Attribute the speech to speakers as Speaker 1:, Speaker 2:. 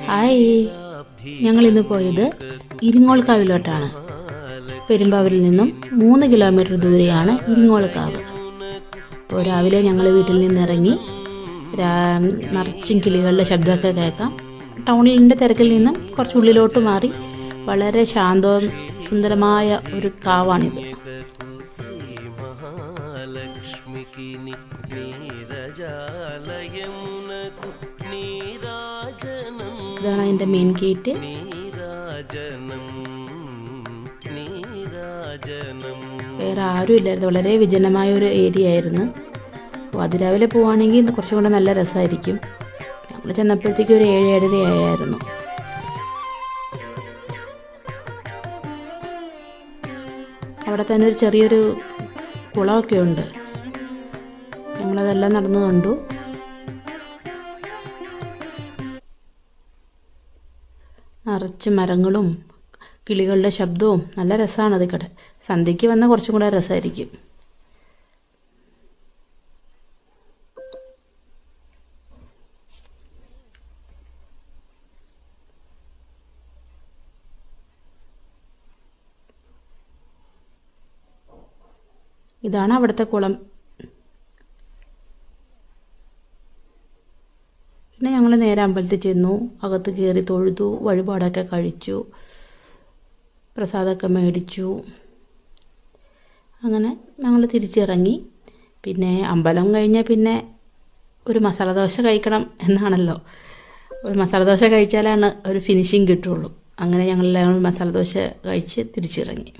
Speaker 1: Hi, ഞങ്ങളിന്ന് പോയത് ഇരിങ്ങോൾക്കാവിലോട്ടാണ്. പെരുമ്പാവൂരിൽ നിന്നും 3 കിലോമീറ്റർ ദൂരെയാണ് ഇരിങ്ങോൾക്കാവ്. അപ്പോൾ രാവിലെ ഞങ്ങൾ വീട്ടിൽ നിന്നിറങ്ങി. നിറച്ചും കിളികളുടെ ശബ്ദമൊക്കെ കേൾക്കാം. ടൗണിൻ്റെ തിരക്കിൽ നിന്നും കുറച്ച് ഉള്ളിലോട്ട് മാറി വളരെ ശാന്തവും സുന്ദരമായ ഒരു കാവാണിത്. ഇതാണ് അതിൻ്റെ മെയിൻ ഗേറ്റ്. വേറെ ആരും ഇല്ലായിരുന്നു, വളരെ വിജനമായ ഒരു ഏരിയ ആയിരുന്നു. അപ്പോൾ അതിരാവിലെ പോവുകയാണെങ്കിൽ കുറച്ചും കൂടെ നല്ല രസമായിരിക്കും. നമ്മൾ ചെന്നപ്പോഴത്തേക്ക് ഒരു 7-7:30 ആയിരുന്നു. അവിടെ തന്നെ ഒരു ചെറിയൊരു കുളമൊക്കെ ഉണ്ട്. ഞങ്ങളതെല്ലാം നടന്നു കണ്ടു. നിറച്ച് മരങ്ങളും കിളികളുടെ ശബ്ദവും നല്ല രസമാണത്. സന്ധ്യയ്ക്ക് വന്നാൽ കുറച്ചും കൂടെ രസമായിരിക്കും. ഇതാണ് അവിടുത്തെ കുളം. പിന്നെ ഞങ്ങൾ നേരെ അമ്പലത്തിൽ ചെന്നു, അകത്ത് കയറി തൊഴുതു, വഴിപാടൊക്കെ കഴിച്ചു, പ്രസാദമൊക്കെ മേടിച്ചു. അങ്ങനെ ഞങ്ങൾ തിരിച്ചിറങ്ങി. പിന്നെ അമ്പലം കഴിഞ്ഞാൽ പിന്നെ ഒരു മസാല ദോശ കഴിക്കണം എന്നാണല്ലോ. ഒരു മസാല ദോശ കഴിച്ചാലാണ് ഒരു ഫിനിഷിങ് കിട്ടുള്ളൂ. അങ്ങനെ ഞങ്ങളെല്ലാം മസാല ദോശ കഴിച്ച് തിരിച്ചിറങ്ങി.